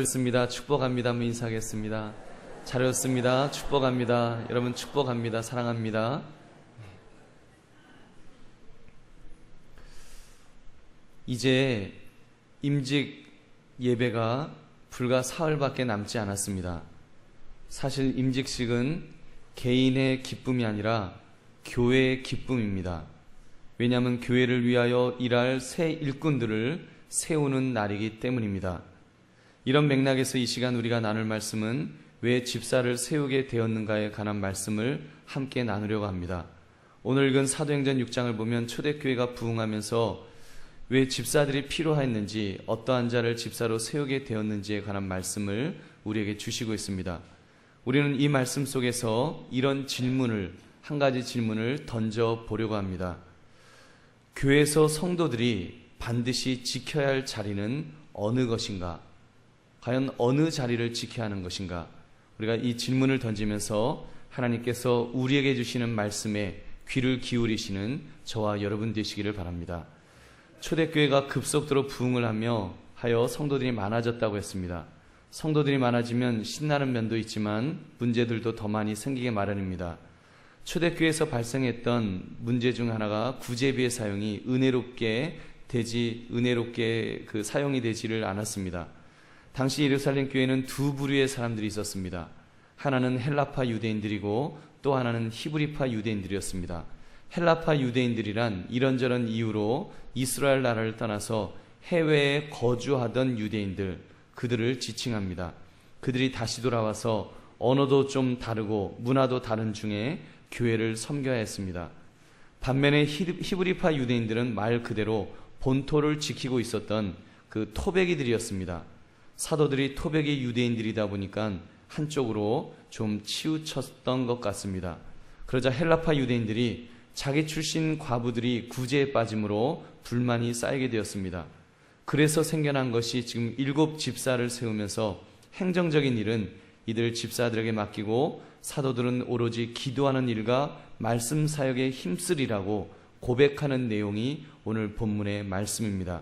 잘했습니다. 축복합니다. 한번 인사하겠습니다. 잘했습니다. 축복합니다. 여러분 축복합니다. 사랑합니다. 이제 임직 예배가 불과 사흘밖에 남지 않았습니다. 사실 임직식은 개인의 기쁨이 아니라 교회의 기쁨입니다. 왜냐하면 교회를 위하여 일할 새 일꾼들을 세우는 날이기 때문입니다. 이런 맥락에서 이 시간 우리가 나눌 말씀은 왜 집사를 세우게 되었는가에 관한 말씀을 함께 나누려고 합니다. 오늘 읽은 사도행전 6장을 보면 초대교회가 부흥하면서 왜 집사들이 필요했는지, 어떠한 자를 집사로 세우게 되었는지에 관한 말씀을 우리에게 주시고 있습니다. 우리는 이 말씀 속에서 이런 한 가지 질문을 던져보려고 합니다. 교회에서 성도들이 반드시 지켜야 할 자리는 어느 것인가? 과연 어느 자리를 지켜야 하는 것인가? 우리가 이 질문을 던지면서 하나님께서 우리에게 주시는 말씀에 귀를 기울이시는 저와 여러분 되시기를 바랍니다. 초대교회가 급속도로 부흥을 하여 성도들이 많아졌다고 했습니다. 성도들이 많아지면 신나는 면도 있지만 문제들도 더 많이 생기게 마련입니다. 초대교회에서 발생했던 문제 중 하나가 구제비의 사용이 은혜롭게 사용이 되지를 않았습니다. 당시 예루살렘 교회는 두 부류의 사람들이 있었습니다. 하나는 헬라파 유대인들이고 또 하나는 히브리파 유대인들이었습니다. 헬라파 유대인들이란 이런저런 이유로 이스라엘 나라를 떠나서 해외에 거주하던 유대인들, 그들을 지칭합니다. 그들이 다시 돌아와서 언어도 좀 다르고 문화도 다른 중에 교회를 섬겨야 했습니다. 반면에 히브리파 유대인들은 말 그대로 본토를 지키고 있었던 그 토백이들이었습니다. 사도들이 토백이 유대인들이다 보니까 한쪽으로 좀 치우쳤던 것 같습니다. 그러자 헬라파 유대인들이 자기 출신 과부들이 구제에 빠짐으로 불만이 쌓이게 되었습니다. 그래서 생겨난 것이 지금 7 집사를 세우면서 행정적인 일은 이들 집사들에게 맡기고 사도들은 오로지 기도하는 일과 말씀 사역에 힘쓰리라고 고백하는 내용이 오늘 본문의 말씀입니다.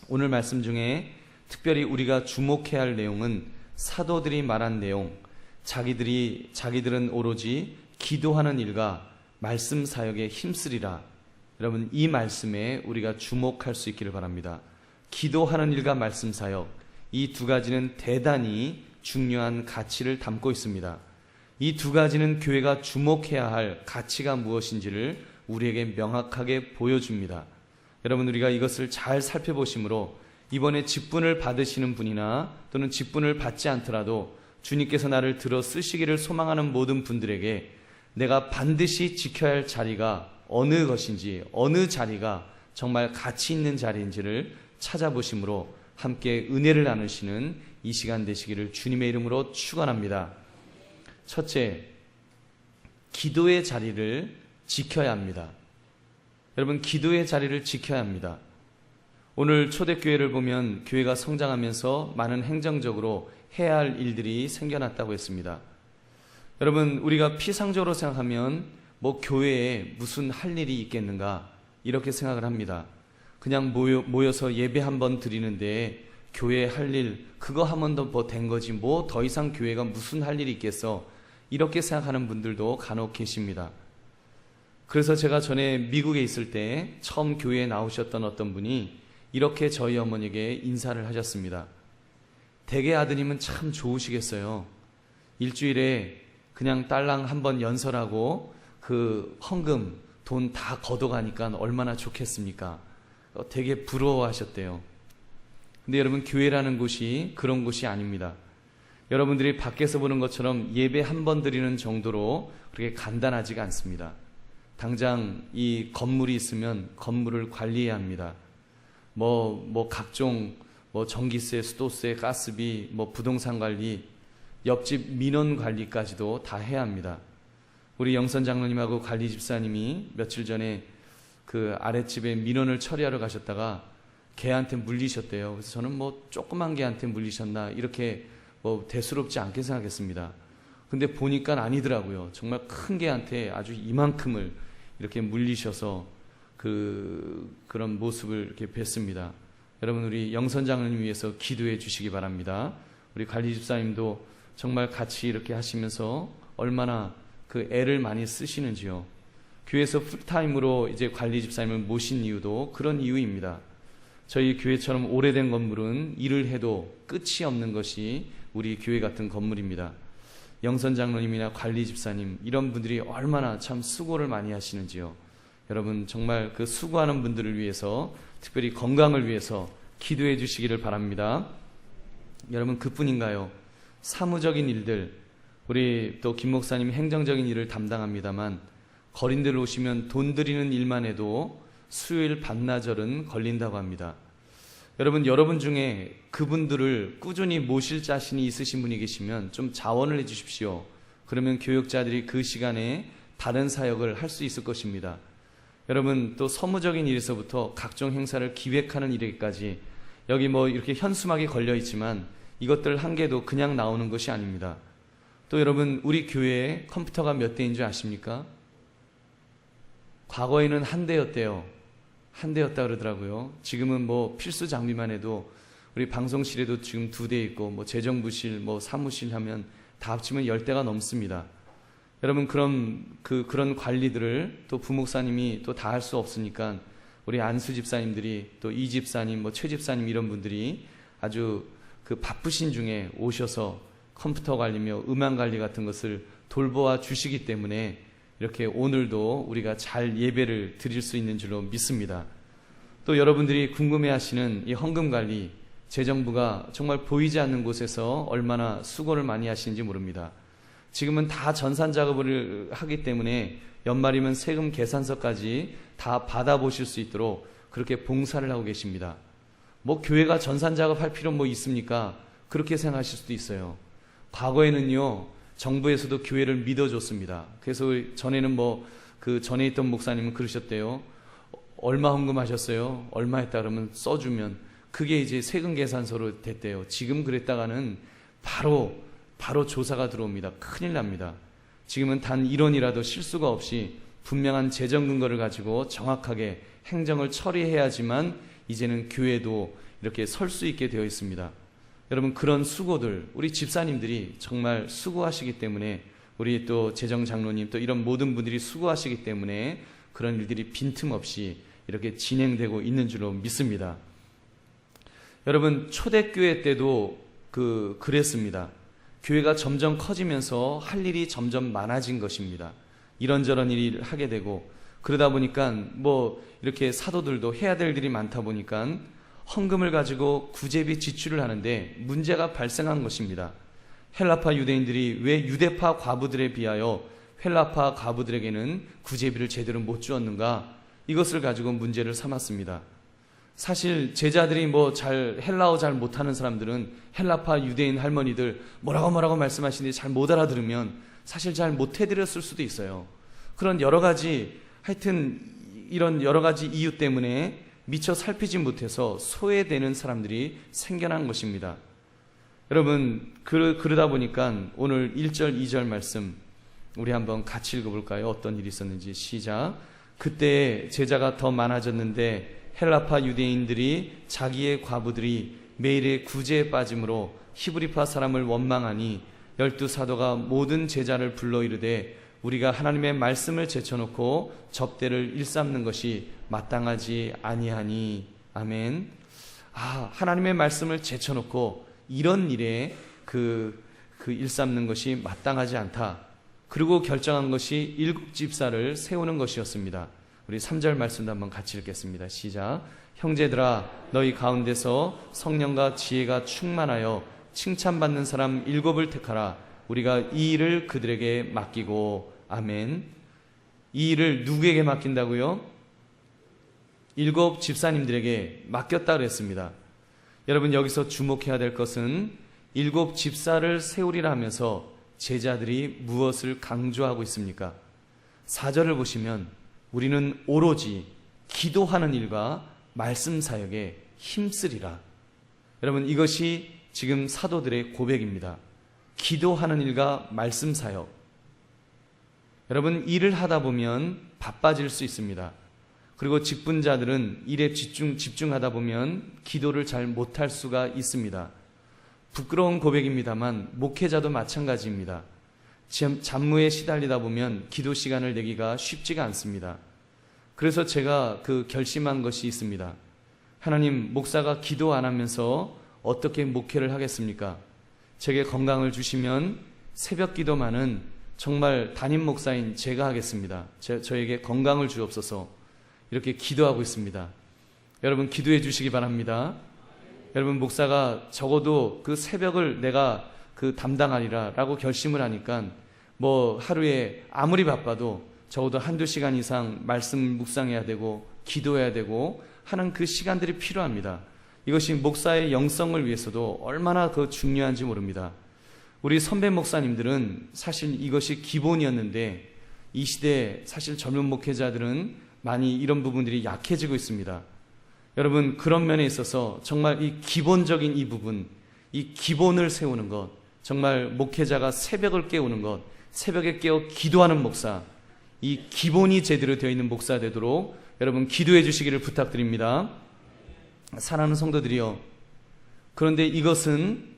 오늘 말씀 중에 특별히 우리가 주목해야 할 내용은 사도들이 말한 내용, 자기들은 오로지 기도하는 일과 말씀 사역에 힘쓰리라. 여러분, 이 말씀에 우리가 주목할 수 있기를 바랍니다. 기도하는 일과 말씀 사역, 이 두 가지는 대단히 중요한 가치를 담고 있습니다. 이 두 가지는 교회가 주목해야 할 가치가 무엇인지를 우리에게 명확하게 보여줍니다. 여러분, 우리가 이것을 잘 살펴보심으로 이번에 직분을 받으시는 분이나 또는 직분을 받지 않더라도 주님께서 나를 들어 쓰시기를 소망하는 모든 분들에게 내가 반드시 지켜야 할 자리가 어느 것인지, 어느 자리가 정말 가치 있는 자리인지를 찾아보심으로 함께 은혜를 나누시는 이 시간 되시기를 주님의 이름으로 축원합니다. 첫째, 기도의 자리를 지켜야 합니다. 여러분, 기도의 자리를 지켜야 합니다. 오늘 초대교회를 보면 교회가 성장하면서 많은 행정적으로 해야 할 일들이 생겨났다고 했습니다. 여러분, 우리가 피상적으로 생각하면 교회에 무슨 할 일이 있겠는가 이렇게 생각을 합니다. 그냥 모여서 예배 한번 드리는데 교회에 할 일 그거 하면 더 된 거지 더 이상 교회가 무슨 할 일이 있겠어, 이렇게 생각하는 분들도 간혹 계십니다. 그래서 제가 전에 미국에 있을 때 처음 교회에 나오셨던 어떤 분이 이렇게 저희 어머니에게 인사를 하셨습니다. 댁의 아드님은 참 좋으시겠어요. 일주일에 그냥 딸랑 한번 연설하고 그 헌금 돈 다 걷어가니까 얼마나 좋겠습니까? 되게 부러워하셨대요. 근데 여러분, 교회라는 곳이 그런 곳이 아닙니다. 여러분들이 밖에서 보는 것처럼 예배 한 번 드리는 정도로 그렇게 간단하지가 않습니다. 당장 이 건물이 있으면 건물을 관리해야 합니다. 각종 전기세, 수도세, 가스비, 부동산 관리, 옆집 민원 관리까지도 다 해야 합니다. 우리 영선 장로님하고 관리 집사님이 며칠 전에 그 아랫집에 민원을 처리하러 가셨다가 개한테 물리셨대요. 그래서 저는 조그만 개한테 물리셨나 이렇게 대수롭지 않게 생각했습니다. 근데 보니까 아니더라고요. 정말 큰 개한테 아주 이만큼을 이렇게 물리셔서 그런 모습을 이렇게 뵀습니다. 여러분 우리 영선 장로님 위해서 기도해 주시기 바랍니다. 우리 관리 집사님도 정말 같이 이렇게 하시면서 얼마나 그 애를 많이 쓰시는지요. 교회에서 풀타임으로 이제 관리 집사님을 모신 이유도 그런 이유입니다. 저희 교회처럼 오래된 건물은 일을 해도 끝이 없는 것이 우리 교회 같은 건물입니다. 영선 장로님이나 관리 집사님 이런 분들이 얼마나 참 수고를 많이 하시는지요. 여러분 정말 그 수고하는 분들을 위해서 특별히 건강을 위해서 기도해 주시기를 바랍니다. 여러분 그뿐인가요? 사무적인 일들, 우리 또 김 목사님 행정적인 일을 담당합니다만 거린들 오시면 돈 드리는 일만 해도 수요일 반나절은 걸린다고 합니다. 여러분 중에 그분들을 꾸준히 모실 자신이 있으신 분이 계시면 좀 자원을 해 주십시오. 그러면 교역자들이 그 시간에 다른 사역을 할 수 있을 것입니다. 여러분 또 서무적인 일에서부터 각종 행사를 기획하는 일에까지 여기 뭐 이렇게 현수막이 걸려 있지만 이것들 한 개도 그냥 나오는 것이 아닙니다. 또 여러분 우리 교회에 컴퓨터가 몇 대인 줄 아십니까? 과거에는 한 대였대요. 한 대였다 그러더라고요. 지금은 뭐 필수 장비만 해도 우리 방송실에도 지금 2대 있고 뭐 재정부실 뭐 사무실 하면 다 합치면 10대가 넘습니다. 여러분 그런 관리들을 또 부목사님이 또 다 할 수 없으니까 우리 안수 집사님들이 또 이 집사님 뭐 최 집사님 이런 분들이 아주 그 바쁘신 중에 오셔서 컴퓨터 관리며 음악 관리 같은 것을 돌보아 주시기 때문에 이렇게 오늘도 우리가 잘 예배를 드릴 수 있는 줄로 믿습니다. 또 여러분들이 궁금해하시는 이 헌금 관리, 재정부가 정말 보이지 않는 곳에서 얼마나 수고를 많이 하시는지 모릅니다. 지금은 다 전산 작업을 하기 때문에 연말이면 세금 계산서까지 다 받아보실 수 있도록 그렇게 봉사를 하고 계십니다. 뭐 교회가 전산 작업할 필요 뭐 있습니까? 그렇게 생각하실 수도 있어요. 과거에는요 정부에서도 교회를 믿어줬습니다. 그래서 전에는 뭐 그 전에 있던 목사님은 그러셨대요. 얼마 헌금하셨어요? 얼마 했다 그러면 써주면 그게 이제 세금 계산서로 됐대요. 지금 그랬다가는 바로 조사가 들어옵니다. 큰일 납니다. 지금은 단 1원이라도 실수가 없이 분명한 재정 근거를 가지고 정확하게 행정을 처리해야지만 이제는 교회도 이렇게 설 수 있게 되어 있습니다. 여러분 그런 수고들 우리 집사님들이 정말 수고하시기 때문에 우리 또 재정 장로님 또 이런 모든 분들이 수고하시기 때문에 그런 일들이 빈틈없이 이렇게 진행되고 있는 줄로 믿습니다. 여러분 초대교회 때도 그랬습니다. 교회가 점점 커지면서 할 일이 점점 많아진 것입니다. 이런저런 일을 하게 되고 그러다 보니까 뭐 이렇게 사도들도 해야 될 일이 많다 보니까 헌금을 가지고 구제비 지출을 하는데 문제가 발생한 것입니다. 헬라파 유대인들이 왜 유대파 과부들에 비하여 헬라파 과부들에게는 구제비를 제대로 못 주었는가? 이것을 가지고 문제를 삼았습니다. 사실 제자들이 뭐 헬라어 잘 못하는 사람들은 헬라파 유대인 할머니들 뭐라고 말씀하시는데 잘 못 알아들으면 사실 잘 못 해드렸을 수도 있어요. 그런 여러 가지 하여튼 이런 여러 가지 이유 때문에 미처 살피지 못해서 소외되는 사람들이 생겨난 것입니다. 여러분 그러다 보니까 오늘 1절 2절 말씀 우리 한번 같이 읽어볼까요? 어떤 일이 있었는지 시작. 그때 제자가 더 많아졌는데 헬라파 유대인들이 자기의 과부들이 매일의 구제에 빠짐으로 히브리파 사람을 원망하니 12사도가 모든 제자를 불러 이르되 우리가 하나님의 말씀을 제쳐놓고 접대를 일삼는 것이 마땅하지 아니하니. 아멘. 하나님의 말씀을 제쳐놓고 이런 일에 그 일삼는 것이 마땅하지 않다. 그리고 결정한 것이 7집사를 세우는 것이었습니다. 우리 3절 말씀도 한번 같이 읽겠습니다. 시작. 형제들아 너희 가운데서 성령과 지혜가 충만하여 칭찬받는 사람 7을 택하라. 우리가 이 일을 그들에게 맡기고. 아멘. 이 일을 누구에게 맡긴다고요? 7 집사님들에게 맡겼다 그랬습니다. 여러분 여기서 주목해야 될 것은 7 집사를 세우리라 하면서 제자들이 무엇을 강조하고 있습니까? 4절을 보시면 우리는 오로지 기도하는 일과 말씀 사역에 힘쓰리라. 여러분 이것이 지금 사도들의 고백입니다. 기도하는 일과 말씀 사역. 여러분 일을 하다 보면 바빠질 수 있습니다. 그리고 직분자들은 일에 집중하다 보면 기도를 잘 못할 수가 있습니다. 부끄러운 고백입니다만 목회자도 마찬가지입니다. 잡무에 시달리다 보면 기도 시간을 내기가 쉽지가 않습니다. 그래서 제가 결심한 것이 있습니다. 하나님, 목사가 기도 안 하면서 어떻게 목회를 하겠습니까? 제게 건강을 주시면 새벽 기도만은 정말 담임 목사인 제가 하겠습니다. 저에게 건강을 주옵소서. 이렇게 기도하고 있습니다. 여러분 기도해 주시기 바랍니다. 여러분 목사가 적어도 그 새벽을 내가 담당하리라 라고 결심을 하니까 하루에 아무리 바빠도 적어도 한두 시간 이상 말씀 묵상해야 되고 기도해야 되고 하는 그 시간들이 필요합니다. 이것이 목사의 영성을 위해서도 얼마나 중요한지 모릅니다. 우리 선배 목사님들은 사실 이것이 기본이었는데 이 시대에 사실 젊은 목회자들은 많이 이런 부분들이 약해지고 있습니다. 여러분 그런 면에 있어서 정말 이 기본적인 이 부분, 이 기본을 세우는 것, 정말 목회자가 새벽을 깨우는 것, 새벽에 깨어 기도하는 목사, 이 기본이 제대로 되어 있는 목사 되도록 여러분 기도해 주시기를 부탁드립니다. 사랑하는 성도들이여, 그런데 이것은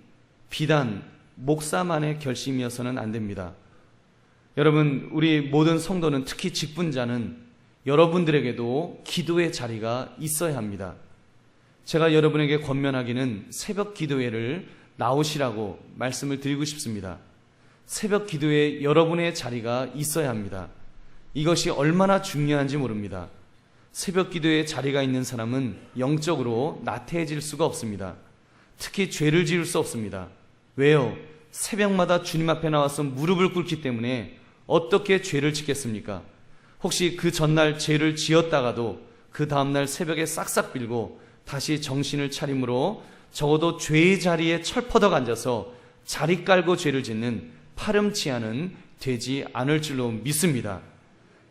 비단 목사만의 결심이어서는 안 됩니다. 여러분 우리 모든 성도는, 특히 직분자는 여러분들에게도 기도의 자리가 있어야 합니다. 제가 여러분에게 권면하기는 새벽 기도회를 나오시라고 말씀을 드리고 싶습니다. 새벽 기도회에 여러분의 자리가 있어야 합니다. 이것이 얼마나 중요한지 모릅니다. 새벽 기도에 자리가 있는 사람은 영적으로 나태해질 수가 없습니다. 특히 죄를 지을 수 없습니다. 왜요? 새벽마다 주님 앞에 나와서 무릎을 꿇기 때문에 어떻게 죄를 짓겠습니까? 혹시 그 전날 죄를 지었다가도 그 다음날 새벽에 싹싹 빌고 다시 정신을 차림으로 적어도 죄의 자리에 철퍼덕 앉아서 자리 깔고 죄를 짓는 파렴치한은 되지 않을 줄로 믿습니다.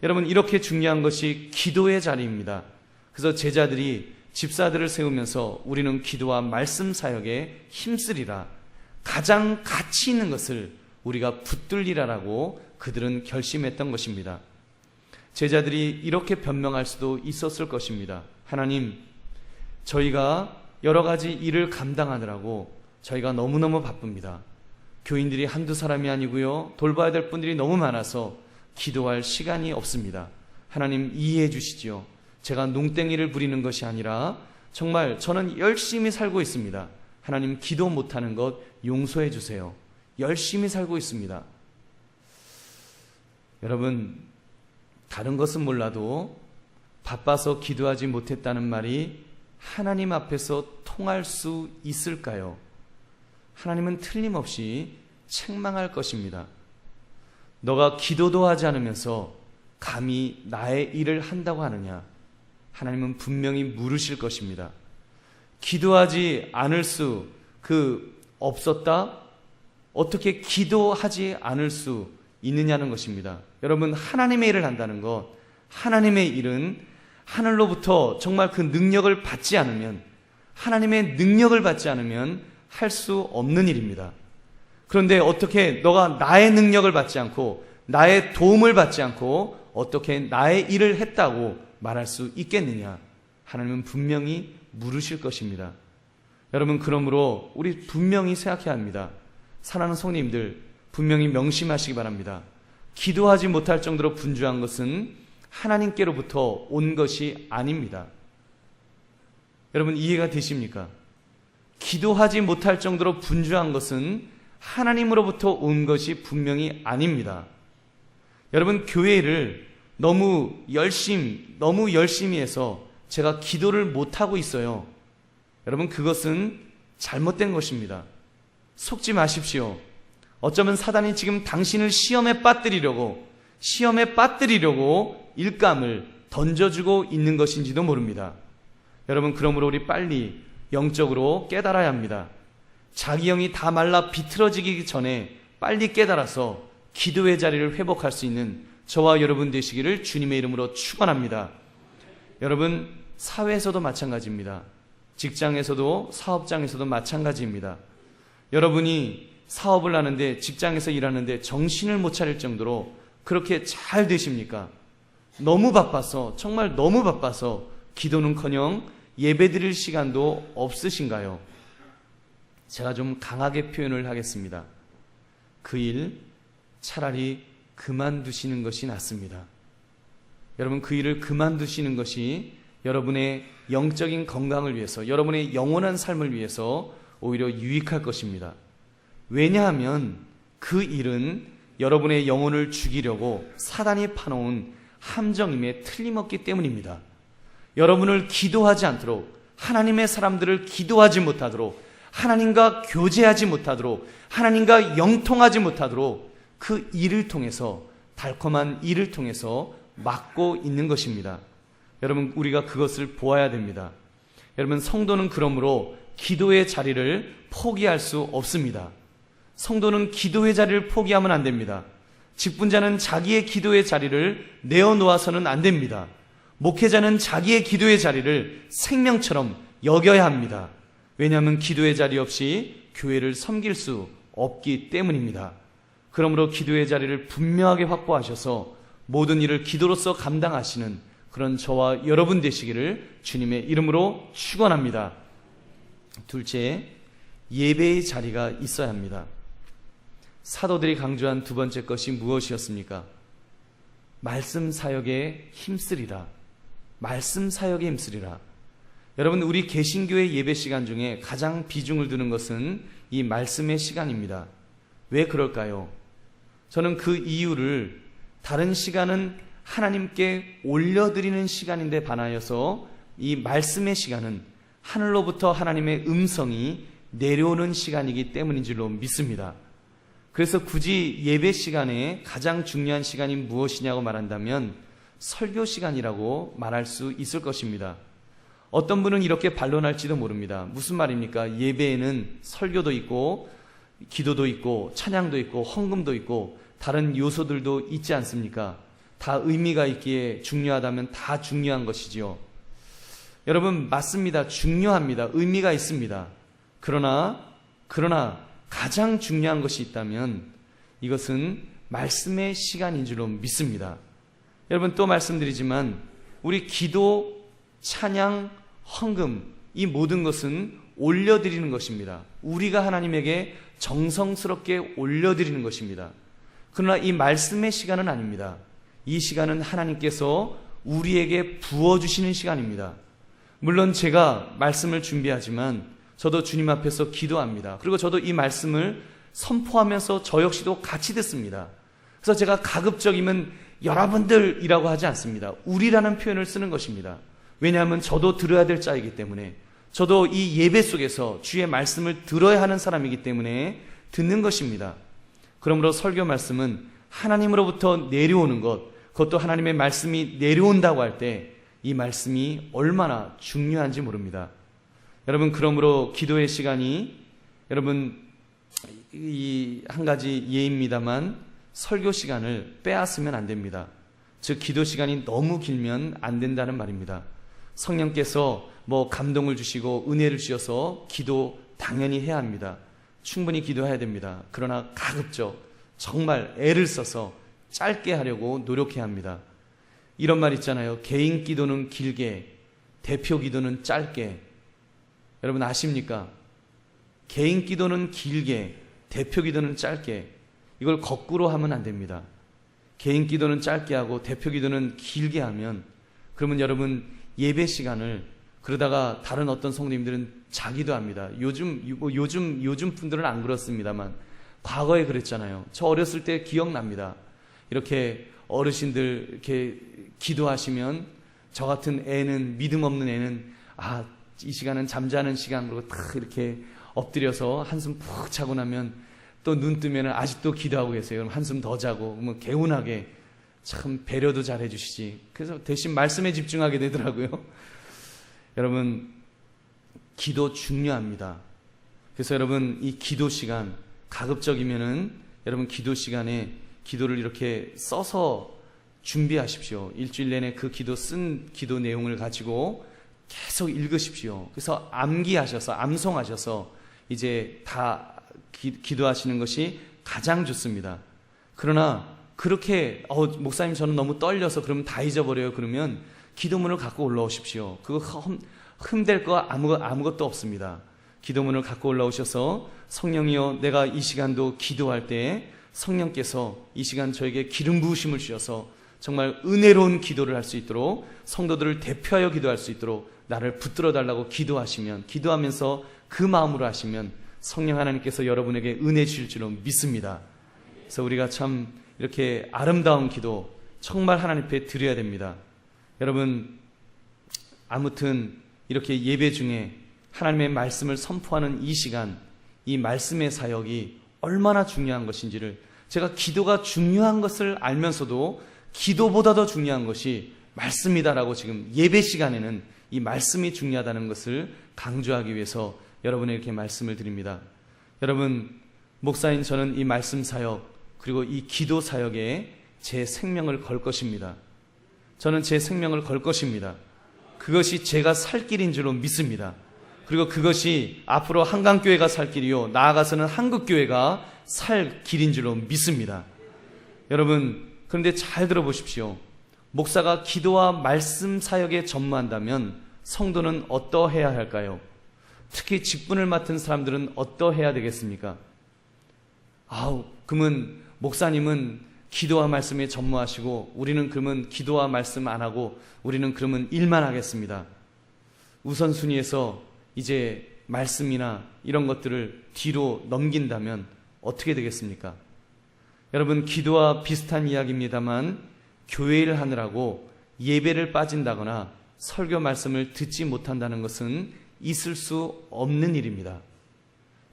여러분 이렇게 중요한 것이 기도의 자리입니다. 그래서 제자들이 집사들을 세우면서 우리는 기도와 말씀 사역에 힘쓰리라, 가장 가치 있는 것을 우리가 붙들리라라고 그들은 결심했던 것입니다. 제자들이 이렇게 변명할 수도 있었을 것입니다. 하나님, 저희가 여러 가지 일을 감당하느라고 저희가 너무너무 바쁩니다. 교인들이 한두 사람이 아니고요, 돌봐야 될 분들이 너무 많아서 기도할 시간이 없습니다. 하나님 이해해 주시지요. 제가 농땡이를 부리는 것이 아니라 정말 저는 열심히 살고 있습니다. 하나님 기도 못하는 것 용서해 주세요. 열심히 살고 있습니다. 여러분 다른 것은 몰라도 바빠서 기도하지 못했다는 말이 하나님 앞에서 통할 수 있을까요? 하나님은 틀림없이 책망할 것입니다. 너가 기도도 하지 않으면서 감히 나의 일을 한다고 하느냐? 하나님은 분명히 물으실 것입니다. 기도하지 않을 수 없었다? 어떻게 기도하지 않을 수 있느냐는 것입니다. 여러분 하나님의 일을 한다는 것, 하나님의 일은 하늘로부터 정말 그 능력을 받지 않으면, 하나님의 능력을 받지 않으면 할 수 없는 일입니다. 그런데 어떻게 너가 나의 능력을 받지 않고 나의 도움을 받지 않고 어떻게 나의 일을 했다고 말할 수 있겠느냐? 하나님은 분명히 물으실 것입니다. 여러분 그러므로 우리 분명히 생각해야 합니다. 사랑하는 성도님들 분명히 명심하시기 바랍니다. 기도하지 못할 정도로 분주한 것은 하나님께로부터 온 것이 아닙니다. 여러분 이해가 되십니까? 기도하지 못할 정도로 분주한 것은 하나님으로부터 온 것이 분명히 아닙니다. 여러분 교회를 너무 열심히 해서 제가 기도를 못하고 있어요. 여러분 그것은 잘못된 것입니다. 속지 마십시오. 어쩌면 사단이 지금 당신을 시험에 빠뜨리려고 일감을 던져주고 있는 것인지도 모릅니다. 여러분 그러므로 우리 빨리 영적으로 깨달아야 합니다. 자기 영이 다 말라 비틀어지기 전에 빨리 깨달아서 기도의 자리를 회복할 수 있는 저와 여러분 되시기를 주님의 이름으로 축원합니다. 여러분 사회에서도 마찬가지입니다. 직장에서도 사업장에서도 마찬가지입니다. 여러분이 사업을 하는데 직장에서 일하는데 정신을 못 차릴 정도로 그렇게 잘 되십니까? 너무 바빠서, 정말 너무 바빠서 기도는커녕 예배드릴 시간도 없으신가요? 제가 좀 강하게 표현을 하겠습니다. 그 일 차라리 그만두시는 것이 낫습니다. 여러분, 그 일을 그만두시는 것이 여러분의 영적인 건강을 위해서, 여러분의 영원한 삶을 위해서 오히려 유익할 것입니다. 왜냐하면 그 일은 여러분의 영혼을 죽이려고 사단이 파놓은 함정임에 틀림없기 때문입니다. 여러분을 기도하지 않도록, 하나님의 사람들을 기도하지 못하도록, 하나님과 교제하지 못하도록, 하나님과 영통하지 못하도록 그 일을 통해서, 달콤한 일을 통해서 막고 있는 것입니다. 여러분, 우리가 그것을 보아야 됩니다. 여러분, 성도는 그러므로 기도의 자리를 포기할 수 없습니다. 성도는 기도의 자리를 포기하면 안 됩니다. 직분자는 자기의 기도의 자리를 내어놓아서는 안 됩니다. 목회자는 자기의 기도의 자리를 생명처럼 여겨야 합니다. 왜냐하면 기도의 자리 없이 교회를 섬길 수 없기 때문입니다. 그러므로 기도의 자리를 분명하게 확보하셔서 모든 일을 기도로서 감당하시는 그런 저와 여러분 되시기를 주님의 이름으로 축원합니다. 둘째, 예배의 자리가 있어야 합니다. 사도들이 강조한 두 번째 것이 무엇이었습니까? 말씀 사역에 힘쓰리라. 말씀 사역에 힘쓰리라. 여러분, 우리 개신교의 예배 시간 중에 가장 비중을 두는 것은 이 말씀의 시간입니다. 왜 그럴까요? 저는 그 이유를, 다른 시간은 하나님께 올려드리는 시간인데 반하여서 이 말씀의 시간은 하늘로부터 하나님의 음성이 내려오는 시간이기 때문인 줄로 믿습니다. 그래서 굳이 예배 시간에 가장 중요한 시간이 무엇이냐고 말한다면 설교 시간이라고 말할 수 있을 것입니다. 어떤 분은 이렇게 반론할지도 모릅니다. 무슨 말입니까? 예배에는 설교도 있고 기도도 있고 찬양도 있고 헌금도 있고 다른 요소들도 있지 않습니까? 다 의미가 있기에 중요하다면 다 중요한 것이지요. 여러분, 맞습니다. 중요합니다. 의미가 있습니다. 그러나 가장 중요한 것이 있다면 이것은 말씀의 시간인 줄로 믿습니다. 여러분, 또 말씀드리지만 우리 기도, 찬양, 헌금, 이 모든 것은 올려드리는 것입니다. 우리가 하나님에게 정성스럽게 올려드리는 것입니다. 그러나 이 말씀의 시간은 아닙니다. 이 시간은 하나님께서 우리에게 부어주시는 시간입니다. 물론 제가 말씀을 준비하지만 저도 주님 앞에서 기도합니다. 그리고 저도 이 말씀을 선포하면서 저 역시도 같이 듣습니다. 그래서 제가 가급적이면 여러분들이라고 하지 않습니다. 우리라는 표현을 쓰는 것입니다. 왜냐하면 저도 들어야 될 자이기 때문에, 저도 이 예배 속에서 주의 말씀을 들어야 하는 사람이기 때문에 듣는 것입니다. 그러므로 설교 말씀은 하나님으로부터 내려오는 것, 그것도 하나님의 말씀이 내려온다고 할 때 이 말씀이 얼마나 중요한지 모릅니다. 여러분, 그러므로 기도의 시간이, 여러분, 이 한 가지 예입니다만 설교 시간을 빼앗으면 안 됩니다. 즉, 기도 시간이 너무 길면 안 된다는 말입니다. 성령께서 감동을 주시고 은혜를 주셔서 기도 당연히 해야 합니다. 충분히 기도해야 됩니다. 그러나 가급적 정말 애를 써서 짧게 하려고 노력해야 합니다. 이런 말 있잖아요. 개인 기도는 길게, 대표 기도는 짧게. 여러분 아십니까? 개인 기도는 길게, 대표 기도는 짧게. 이걸 거꾸로 하면 안 됩니다. 개인 기도는 짧게 하고 대표 기도는 길게 하면, 그러면 여러분 예배 시간을, 그러다가 다른 어떤 성도님들은 자기도 합니다. 요즘 분들은 안 그렇습니다만 과거에 그랬잖아요. 저 어렸을 때 기억납니다. 이렇게 어르신들 이렇게 기도하시면 저 같은 애는, 믿음 없는 애는 이 시간은 잠자는 시간, 그러고 딱 이렇게 엎드려서 한숨 푹 자고 나면 또 눈 뜨면 아직도 기도하고 계세요. 그럼 한숨 더 자고, 개운하게. 참 배려도 잘 해주시지. 그래서 대신 말씀에 집중하게 되더라고요. 여러분, 기도 중요합니다. 그래서 여러분, 이 기도 시간 가급적이면은 여러분 기도 시간에 기도를 이렇게 써서 준비하십시오. 일주일 내내 그 쓴 기도 내용을 가지고 계속 읽으십시오. 그래서 암기하셔서, 암송하셔서 이제 다 기도하시는 것이 가장 좋습니다. 그러나 그렇게 목사님 저는 너무 떨려서 그러면 다 잊어버려요. 그러면 기도문을 갖고 올라오십시오. 그거 흠될 거 아무것도 없습니다. 기도문을 갖고 올라오셔서 성령이여 내가 이 시간도 기도할 때 성령께서 이 시간 저에게 기름 부으심을 주셔서 정말 은혜로운 기도를 할 수 있도록 성도들을 대표하여 기도할 수 있도록 나를 붙들어 달라고 기도하시면, 기도하면서 그 마음으로 하시면 성령 하나님께서 여러분에게 은혜 주실 줄로 믿습니다. 그래서 우리가 참 이렇게 아름다운 기도 정말 하나님 앞에 드려야 됩니다. 여러분, 아무튼 이렇게 예배 중에 하나님의 말씀을 선포하는 이 시간, 이 말씀의 사역이 얼마나 중요한 것인지를, 제가 기도가 중요한 것을 알면서도 기도보다 더 중요한 것이 말씀이다라고 지금 예배 시간에는 이 말씀이 중요하다는 것을 강조하기 위해서 여러분에게 이렇게 말씀을 드립니다. 여러분, 목사인 저는 이 말씀 사역 그리고 이 기도 사역에 제 생명을 걸 것입니다. 저는 제 생명을 걸 것입니다. 그것이 제가 살 길인 줄로 믿습니다. 그리고 그것이 앞으로 한강교회가 살 길이요, 나아가서는 한국교회가 살 길인 줄로 믿습니다. 여러분, 그런데 잘 들어보십시오. 목사가 기도와 말씀 사역에 전무한다면 성도는 어떠해야 할까요? 특히 직분을 맡은 사람들은 어떠해야 되겠습니까? 그러면 목사님은 기도와 말씀에 전무하시고 우리는 그러면 기도와 말씀 안 하고 우리는 그러면 일만 하겠습니다. 우선순위에서 이제 말씀이나 이런 것들을 뒤로 넘긴다면 어떻게 되겠습니까? 여러분, 기도와 비슷한 이야기입니다만 교회 일 하느라고 예배를 빠진다거나 설교 말씀을 듣지 못한다는 것은 있을 수 없는 일입니다.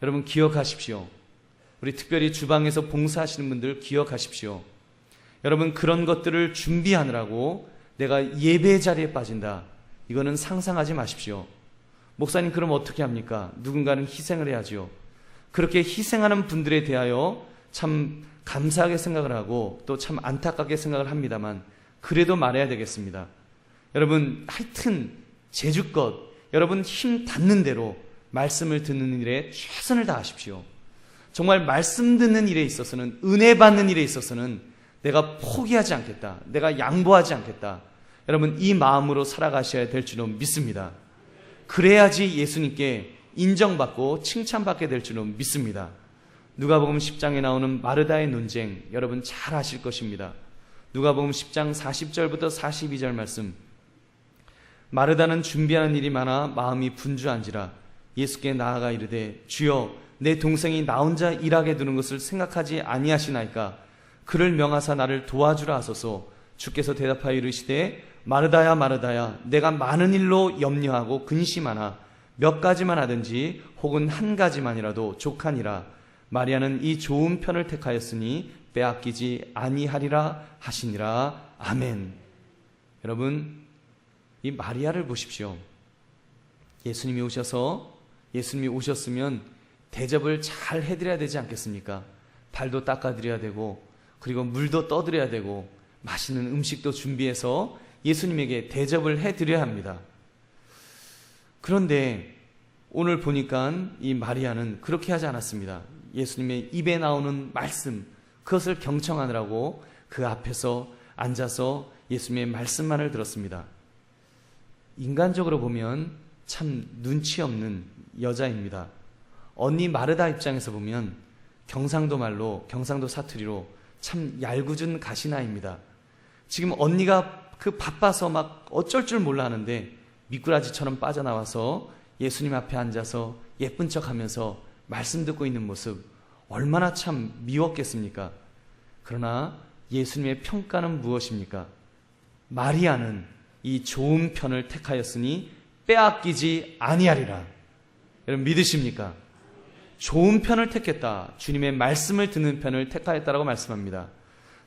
여러분, 기억하십시오. 우리 특별히 주방에서 봉사하시는 분들 기억하십시오. 여러분, 그런 것들을 준비하느라고 내가 예배 자리에 빠진다, 이거는 상상하지 마십시오. 목사님, 그럼 어떻게 합니까? 누군가는 희생을 해야죠. 그렇게 희생하는 분들에 대하여 참 감사하게 생각을 하고 또 참 안타깝게 생각을 합니다만 그래도 말해야 되겠습니다. 여러분, 하여튼 제주껏 여러분 힘 닿는 대로 말씀을 듣는 일에 최선을 다하십시오. 정말 말씀 듣는 일에 있어서는, 은혜 받는 일에 있어서는 내가 포기하지 않겠다, 내가 양보하지 않겠다, 여러분 이 마음으로 살아가셔야 될 줄로 믿습니다. 그래야지 예수님께 인정받고 칭찬받게 될 줄로 믿습니다. 누가복음 10장에 나오는 마르다의 논쟁, 여러분 잘 아실 것입니다. 누가복음 10장 40절부터 42절 말씀. 마르다는 준비하는 일이 많아 마음이 분주한지라 예수께 나아가 이르되 주여, 내 동생이 나 혼자 일하게 두는 것을 생각하지 아니하시나이까? 그를 명하사 나를 도와주라 하소서. 주께서 대답하여 이르시되 마르다야 마르다야, 내가 많은 일로 염려하고 근심하나 몇 가지만 하든지 혹은 한 가지만이라도 족하니라. 마리아는 이 좋은 편을 택하였으니 빼앗기지 아니하리라 하시니라. 아멘. 여러분, 이 마리아를 보십시오. 예수님이 오셨으면 대접을 잘 해드려야 되지 않겠습니까? 발도 닦아드려야 되고, 그리고 물도 떠드려야 되고, 맛있는 음식도 준비해서 예수님에게 대접을 해드려야 합니다. 그런데 오늘 보니까 이 마리아는 그렇게 하지 않았습니다. 예수님의 입에 나오는 말씀, 그것을 경청하느라고 그 앞에서 앉아서 예수님의 말씀만을 들었습니다. 인간적으로 보면 참 눈치 없는 여자입니다. 언니 마르다 입장에서 보면 경상도 말로, 경상도 사투리로 참 얄궂은 가시나이입니다. 지금 언니가 바빠서 막 어쩔 줄 몰라 하는데 미꾸라지처럼 빠져나와서 예수님 앞에 앉아서 예쁜 척하면서 말씀 듣고 있는 모습, 얼마나 참 미웠겠습니까? 그러나 예수님의 평가는 무엇입니까? 마리아는 이 좋은 편을 택하였으니 빼앗기지 아니하리라. 여러분 믿으십니까? 좋은 편을 택했다, 주님의 말씀을 듣는 편을 택하였다라고 말씀합니다.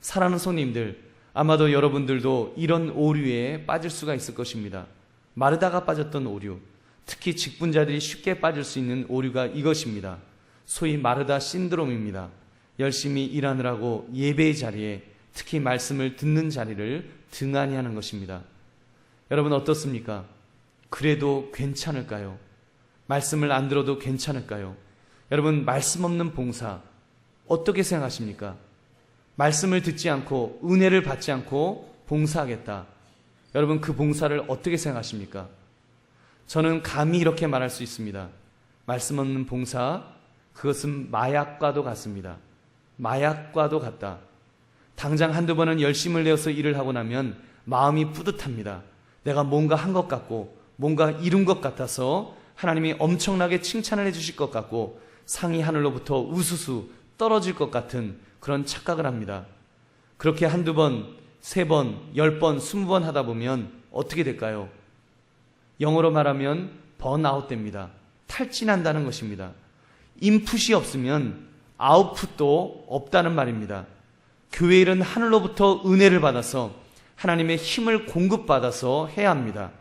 사랑하는 손님들, 아마도 여러분들도 이런 오류에 빠질 수가 있을 것입니다. 마르다가 빠졌던 오류, 특히 직분자들이 쉽게 빠질 수 있는 오류가 이것입니다. 소위 마르다 신드롬입니다. 열심히 일하느라고 예배의 자리에, 특히 말씀을 듣는 자리를 등한히 하는 것입니다. 여러분 어떻습니까? 그래도 괜찮을까요? 말씀을 안 들어도 괜찮을까요? 여러분, 말씀 없는 봉사 어떻게 생각하십니까? 말씀을 듣지 않고 은혜를 받지 않고 봉사하겠다. 여러분, 그 봉사를 어떻게 생각하십니까? 저는 감히 이렇게 말할 수 있습니다. 말씀 없는 봉사, 그것은 마약과도 같습니다. 마약과도 같다. 당장 한두 번은 열심을 내어서 일을 하고 나면 마음이 뿌듯합니다. 내가 뭔가 한 것 같고 뭔가 이룬 것 같아서 하나님이 엄청나게 칭찬을 해주실 것 같고 상이 하늘로부터 우수수 떨어질 것 같은 그런 착각을 합니다. 그렇게 한두 번, 3번, 10번, 20번 하다 보면 어떻게 될까요? 영어로 말하면 번아웃 됩니다. 탈진한다는 것입니다. 인풋이 없으면 아웃풋도 없다는 말입니다. 교회 일은 하늘로부터 은혜를 받아서 하나님의 힘을 공급받아서 해야 합니다.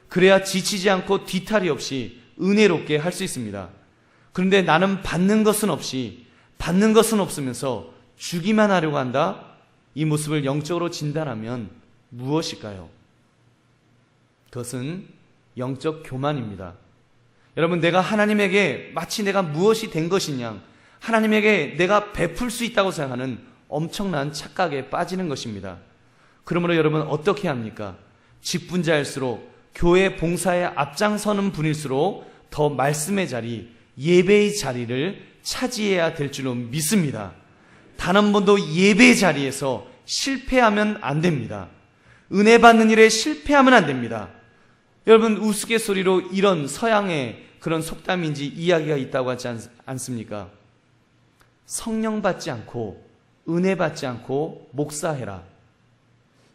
그래야 지치지 않고 뒤탈이 없이 은혜롭게 할 수 있습니다. 그런데 나는 받는 것은 없이, 받는 것은 없으면서 주기만 하려고 한다? 이 모습을 영적으로 진단하면 무엇일까요? 그것은 영적 교만입니다. 여러분, 내가 하나님에게 마치 내가 무엇이 된 것이냐, 하나님에게 내가 베풀 수 있다고 생각하는 엄청난 착각에 빠지는 것입니다. 그러므로 여러분, 어떻게 합니까? 직분자일수록, 교회 봉사에 앞장서는 분일수록 더 말씀의 자리, 예배의 자리를 차지해야 될 줄로 믿습니다. 단 한 번도 예배의 자리에서 실패하면 안 됩니다. 은혜 받는 일에 실패하면 안 됩니다. 여러분, 우스갯소리로 이런 서양의 그런 속담인지 이야기가 있다고 하지 않습니까? 성령 받지 않고 은혜 받지 않고 목사해라.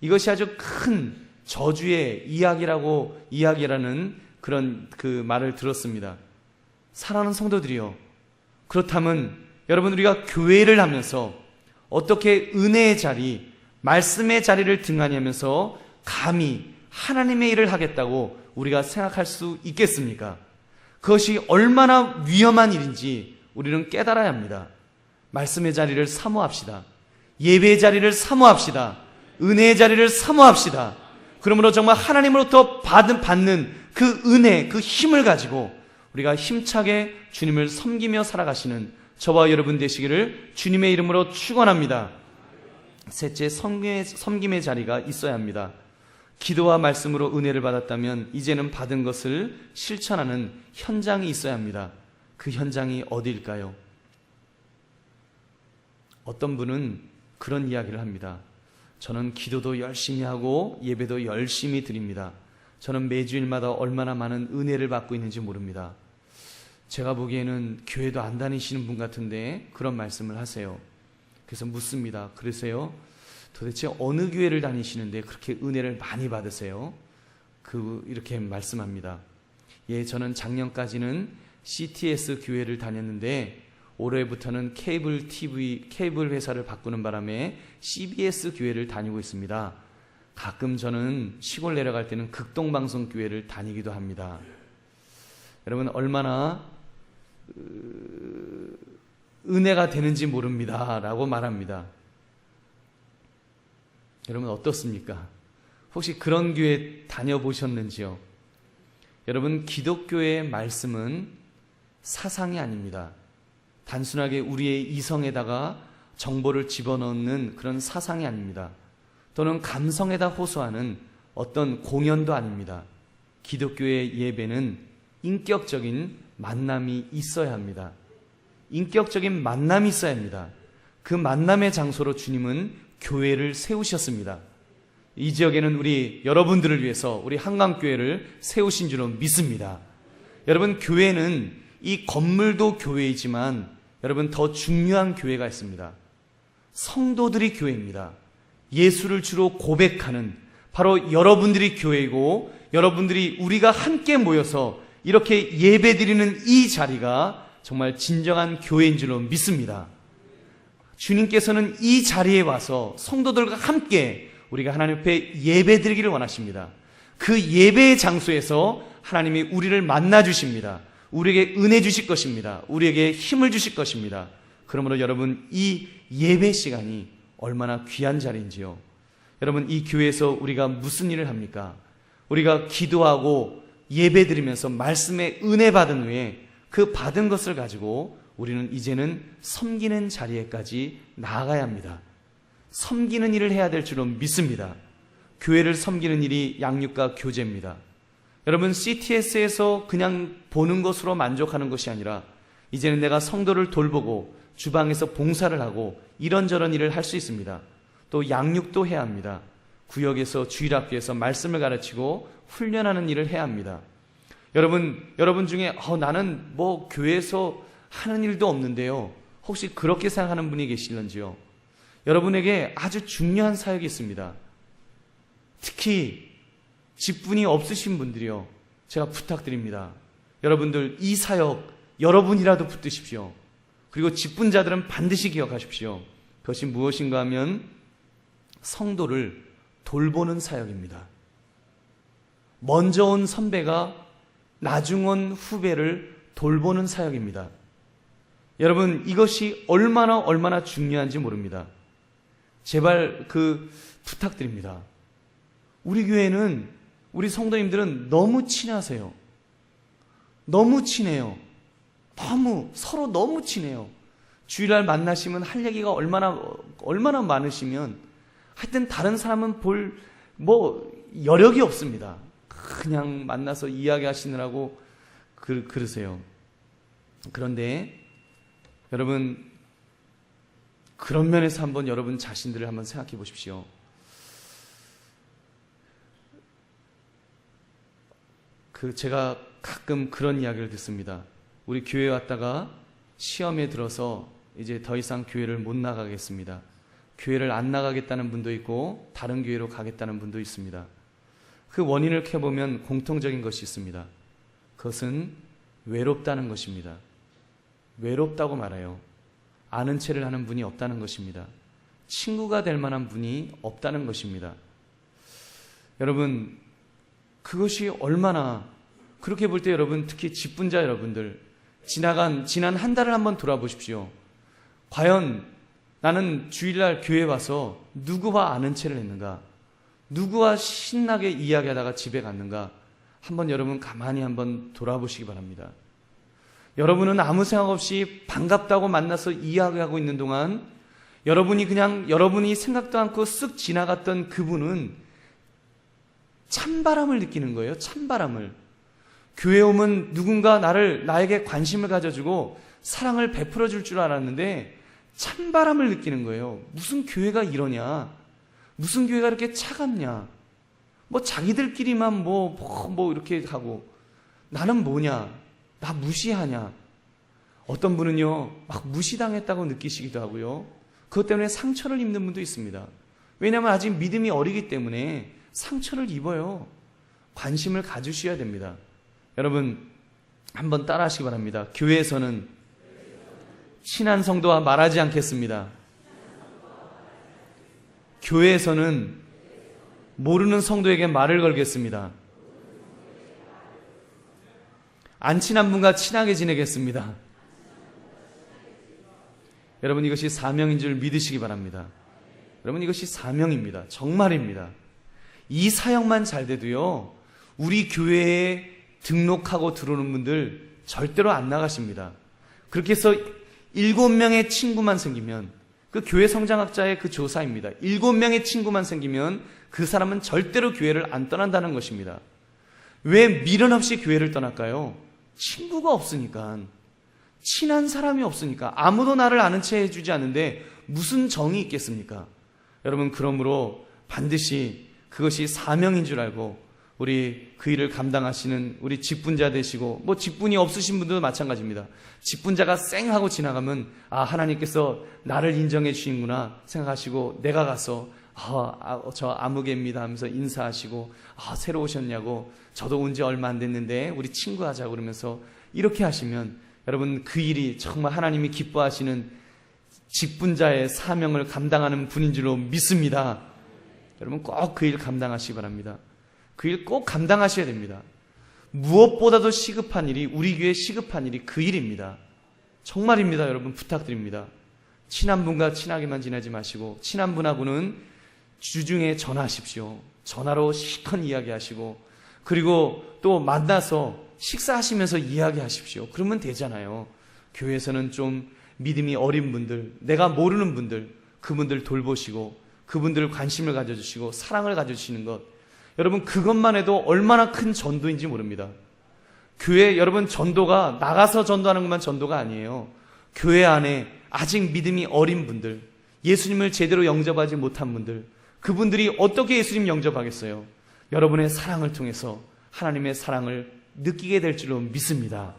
이것이 아주 큰 저주의 이야기라는 그런 그 말을 들었습니다. 사랑하는 성도들이요, 그렇다면 여러분, 우리가 교회를 하면서 어떻게 은혜의 자리, 말씀의 자리를 등한히 하면서 감히 하나님의 일을 하겠다고 우리가 생각할 수 있겠습니까? 그것이 얼마나 위험한 일인지 우리는 깨달아야 합니다. 말씀의 자리를 사모합시다. 예배의 자리를 사모합시다. 은혜의 자리를 사모합시다. 그러므로 정말 하나님으로부터 받는 그 은혜, 그 힘을 가지고 우리가 힘차게 주님을 섬기며 살아가시는 저와 여러분 되시기를 주님의 이름으로 축원합니다. 셋째, 섬김의 자리가 있어야 합니다. 기도와 말씀으로 은혜를 받았다면 이제는 받은 것을 실천하는 현장이 있어야 합니다. 그 현장이 어디일까요? 어떤 분은 그런 이야기를 합니다. 저는 기도도 열심히 하고 예배도 열심히 드립니다. 저는 매주일마다 얼마나 많은 은혜를 받고 있는지 모릅니다. 제가 보기에는 교회도 안 다니시는 분 같은데 그런 말씀을 하세요. 그래서 묻습니다. 그러세요? 도대체 어느 교회를 다니시는데 그렇게 은혜를 많이 받으세요? 이렇게 말씀합니다. 예, 저는 작년까지는 CTS 교회를 다녔는데 올해부터는 케이블 회사를 바꾸는 바람에 CBS 교회를 다니고 있습니다. 가끔 저는 시골 내려갈 때는 극동방송 교회를 다니기도 합니다. 여러분, 얼마나 은혜가 되는지 모릅니다 라고 말합니다. 여러분, 어떻습니까? 혹시 그런 교회 다녀보셨는지요? 여러분, 기독교의 말씀은 사상이 아닙니다. 단순하게 우리의 이성에다가 정보를 집어넣는 그런 사상이 아닙니다. 또는 감성에다 호소하는 어떤 공연도 아닙니다. 기독교의 예배는 인격적인 만남이 있어야 합니다. 인격적인 만남이 있어야 합니다. 그 만남의 장소로 주님은 교회를 세우셨습니다. 이 지역에는 우리 여러분들을 위해서 우리 한강교회를 세우신 줄로 믿습니다. 여러분, 교회는 이 건물도 교회이지만 여러분, 더 중요한 교회가 있습니다. 성도들이 교회입니다. 예수를 주로 고백하는 바로 여러분들이 교회이고, 여러분들이 우리가 함께 모여서 이렇게 예배드리는 이 자리가 정말 진정한 교회인 줄로 믿습니다. 주님께서는 이 자리에 와서 성도들과 함께 우리가 하나님 앞에 예배드리기를 원하십니다. 그 예배의 장소에서 하나님이 우리를 만나 주십니다. 우리에게 은혜 주실 것입니다. 우리에게 힘을 주실 것입니다. 그러므로 여러분, 이 예배 시간이 얼마나 귀한 자리인지요. 여러분, 이 교회에서 우리가 무슨 일을 합니까? 우리가 기도하고 예배드리면서 말씀에 은혜 받은 후에 그 받은 것을 가지고 우리는 이제는 섬기는 자리에까지 나아가야 합니다. 섬기는 일을 해야 될 줄로 믿습니다. 교회를 섬기는 일이 양육과 교제입니다. 여러분, CTS에서 그냥 보는 것으로 만족하는 것이 아니라 이제는 내가 성도를 돌보고 주방에서 봉사를 하고 이런저런 일을 할 수 있습니다. 또 양육도 해야 합니다. 구역에서 주일학교에서 말씀을 가르치고 훈련하는 일을 해야 합니다. 여러분 중에 나는 뭐 교회에서 하는 일도 없는데요, 혹시 그렇게 생각하는 분이 계실런지요? 여러분에게 아주 중요한 사역이 있습니다. 특히 직분이 없으신 분들이요, 제가 부탁드립니다. 여러분들 이 사역 여러분이라도 붙드십시오. 그리고 직분자들은 반드시 기억하십시오. 그것이 무엇인가 하면 성도를 돌보는 사역입니다. 먼저 온 선배가 나중 온 후배를 돌보는 사역입니다. 여러분, 이것이 얼마나 중요한지 모릅니다. 제발 부탁드립니다. 우리 교회는, 우리 성도님들은 너무 친하세요. 너무 친해요. 서로 너무 친해요. 주일날 만나시면 할 얘기가 얼마나 많으시면 하여튼 다른 사람은 여력이 없습니다. 그냥 만나서 이야기하시느라고 그러세요. 그런데 여러분, 그런 면에서 한번 여러분 자신들을 한번 생각해 보십시오. 제가 가끔 그런 이야기를 듣습니다. 우리 교회에 왔다가 시험에 들어서 이제 더 이상 교회를 못 나가겠습니다. 교회를 안 나가겠다는 분도 있고 다른 교회로 가겠다는 분도 있습니다. 그 원인을 캐보면 공통적인 것이 있습니다. 그것은 외롭다는 것입니다. 외롭다고 말해요. 아는 체를 하는 분이 없다는 것입니다. 친구가 될 만한 분이 없다는 것입니다. 여러분, 그것이 얼마나, 그렇게 볼 때 여러분, 특히 직분자 여러분들, 지난 한 달을 한번 돌아보십시오. 과연 나는 주일날 교회 와서 누구와 아는 체를 했는가? 누구와 신나게 이야기하다가 집에 갔는가? 한번 여러분 가만히 한번 돌아보시기 바랍니다. 여러분은 아무 생각 없이 반갑다고 만나서 이야기하고 있는 동안 여러분이 생각도 않고 쓱 지나갔던 그분은 찬바람을 느끼는 거예요. 찬바람을. 교회에 오면 누군가 나에게 관심을 가져주고 사랑을 베풀어 줄 줄 알았는데 찬바람을 느끼는 거예요. 무슨 교회가 이러냐? 무슨 교회가 이렇게 차갑냐? 자기들끼리만 이렇게 하고 나는 뭐냐? 나 무시하냐? 어떤 분은요, 막 무시당했다고 느끼시기도 하고요. 그것 때문에 상처를 입는 분도 있습니다. 왜냐하면 아직 믿음이 어리기 때문에 상처를 입어요. 관심을 가주셔야 됩니다. 여러분, 한번 따라 하시기 바랍니다. 교회에서는 친한 성도와 말하지 않겠습니다. 교회에서는 모르는 성도에게 말을 걸겠습니다. 안 친한 분과 친하게 지내겠습니다. 여러분, 이것이 사명인 줄 믿으시기 바랍니다. 여러분, 이것이 사명입니다. 정말입니다. 이 사역만 잘 돼도요, 우리 교회에 등록하고 들어오는 분들 절대로 안 나가십니다. 그렇게 해서 7명의 친구만 생기면, 그 교회 성장학자의 그 조사입니다. 7명의 친구만 생기면 그 사람은 절대로 교회를 안 떠난다는 것입니다. 왜 미련 없이 교회를 떠날까요? 친구가 없으니까. 친한 사람이 없으니까. 아무도 나를 아는 채 해주지 않는데 무슨 정이 있겠습니까? 여러분, 그러므로 반드시 그것이 사명인 줄 알고 우리 그 일을 감당하시는 우리 직분자 되시고, 직분이 없으신 분들도 마찬가지입니다. 직분자가 쌩하고 지나가면 하나님께서 나를 인정해 주시는구나 생각하시고 내가 가서 저 아무개입니다 하면서 인사하시고, 새로 오셨냐고, 저도 온 지 얼마 안 됐는데 우리 친구하자고 그러면서 이렇게 하시면 여러분, 그 일이 정말 하나님이 기뻐하시는 직분자의 사명을 감당하는 분인 줄로 믿습니다. 여러분, 꼭 그 일 감당하시기 바랍니다. 그 일 꼭 감당하셔야 됩니다. 무엇보다도 시급한 일이, 우리 교회 시급한 일이 그 일입니다. 정말입니다. 여러분, 부탁드립니다. 친한 분과 친하게만 지내지 마시고, 친한 분하고는 주중에 전화하십시오. 전화로 실컷 이야기하시고, 그리고 또 만나서 식사하시면서 이야기하십시오. 그러면 되잖아요. 교회에서는 좀 믿음이 어린 분들, 내가 모르는 분들, 그분들 돌보시고 그분들 관심을 가져주시고 사랑을 가져주시는 것, 여러분 그것만 해도 얼마나 큰 전도인지 모릅니다. 교회, 여러분 전도가 나가서 전도하는 것만 전도가 아니에요. 교회 안에 아직 믿음이 어린 분들, 예수님을 제대로 영접하지 못한 분들, 그분들이 어떻게 예수님 영접하겠어요? 여러분의 사랑을 통해서 하나님의 사랑을 느끼게 될 줄로 믿습니다.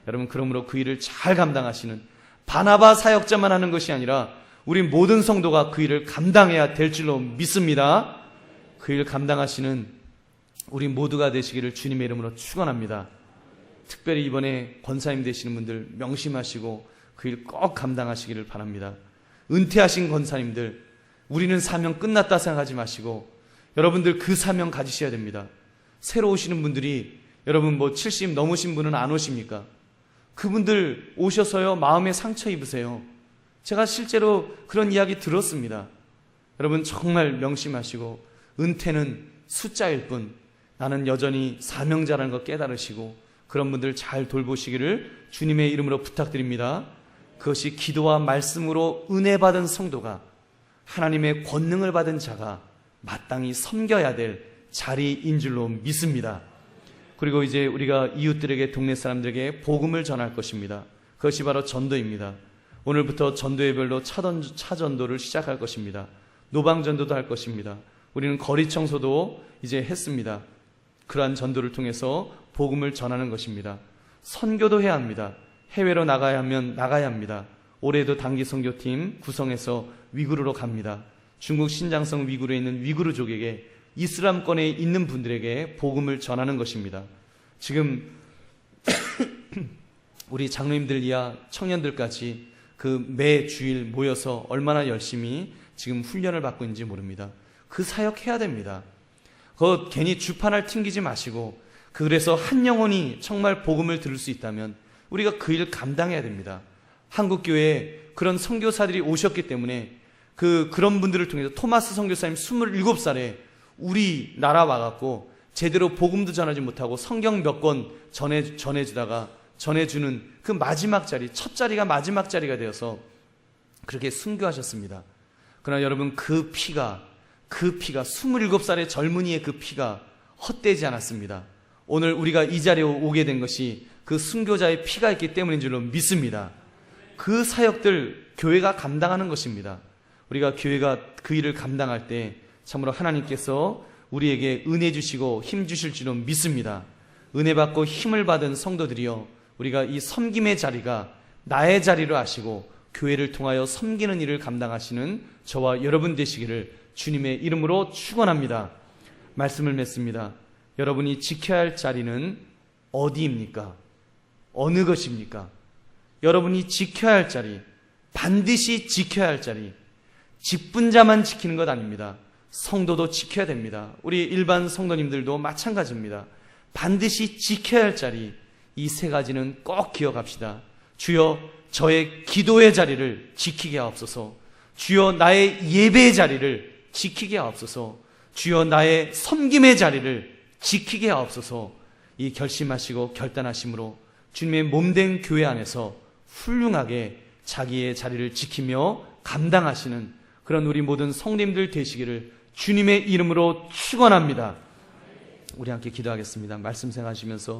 여러분 그러므로 그 일을 잘 감당하시는 바나바 사역자만 하는 것이 아니라 우리 모든 성도가 그 일을 감당해야 될 줄로 믿습니다. 그 일을 감당하시는 우리 모두가 되시기를 주님의 이름으로 축원합니다. 특별히 이번에 권사님 되시는 분들 명심하시고 그 일 꼭 감당하시기를 바랍니다. 은퇴하신 권사님들, 우리는 사명 끝났다 생각하지 마시고 여러분들 그 사명 가지셔야 됩니다. 새로 오시는 분들이, 여러분 70 넘으신 분은 안 오십니까? 그분들 오셔서요 마음에 상처 입으세요. 제가 실제로 그런 이야기 들었습니다. 여러분 정말 명심하시고 은퇴는 숫자일 뿐 나는 여전히 사명자라는 거 깨달으시고 그런 분들 잘 돌보시기를 주님의 이름으로 부탁드립니다. 그것이 기도와 말씀으로 은혜 받은 성도가, 하나님의 권능을 받은 자가 마땅히 섬겨야 될 자리인 줄로 믿습니다. 그리고 이제 우리가 이웃들에게, 동네 사람들에게 복음을 전할 것입니다. 그것이 바로 전도입니다. 오늘부터 전도예별로 차전도를 시작할 것입니다. 노방전도도 할 것입니다. 우리는 거리 청소도 이제 했습니다. 그러한 전도를 통해서 복음을 전하는 것입니다. 선교도 해야 합니다. 해외로 나가야 하면 나가야 합니다. 올해도 단기 선교팀 구성해서 위구르로 갑니다. 중국 신장성 위구르에 있는 위구르족에게, 이슬람권에 있는 분들에게 복음을 전하는 것입니다. 지금 우리 장로님들 이하 청년들까지 그 매 주일 모여서 얼마나 열심히 지금 훈련을 받고 있는지 모릅니다. 그 사역해야 됩니다. 그거 괜히 주판을 튕기지 마시고, 그래서 한 영혼이 정말 복음을 들을 수 있다면 우리가 그 일을 감당해야 됩니다. 한국교회에 그런 선교사들이 오셨기 때문에 그런 분들을 통해서 토마스 선교사님 27살에 우리나라 와갖고 제대로 복음도 전하지 못하고 성경 몇 권 전해주는 그 마지막 자리, 첫 자리가 마지막 자리가 되어서 그렇게 순교하셨습니다. 그러나 여러분 그 피가 27살의 젊은이의 그 피가 헛되지 않았습니다. 오늘 우리가 이 자리에 오게 된 것이 그 순교자의 피가 있기 때문인 줄로 믿습니다. 그 사역들 교회가 감당하는 것입니다. 우리가 교회가 그 일을 감당할 때 참으로 하나님께서 우리에게 은혜 주시고 힘 주실 줄로 믿습니다. 은혜 받고 힘을 받은 성도들이여, 우리가 이 섬김의 자리가 나의 자리로 아시고 교회를 통하여 섬기는 일을 감당하시는 저와 여러분 되시기를 주님의 이름으로 축원합니다. 말씀을 맺습니다. 여러분이 지켜야 할 자리는 어디입니까? 어느 것입니까? 여러분이 지켜야 할 자리, 반드시 지켜야 할 자리, 직분자만 지키는 것 아닙니다. 성도도 지켜야 됩니다. 우리 일반 성도님들도 마찬가지입니다. 반드시 지켜야 할 자리, 이 세 가지는 꼭 기억합시다. 주여 저의 기도의 자리를 지키게 하옵소서. 주여 나의 예배의 자리를 지키게 하옵소서. 주여 나의 섬김의 자리를 지키게 하옵소서. 이 결심하시고 결단하심으로 주님의 몸된 교회 안에서 훌륭하게 자기의 자리를 지키며 감당하시는 그런 우리 모든 성도님들 되시기를 주님의 이름으로 축원합니다. 우리 함께 기도하겠습니다. 말씀 생각하시면서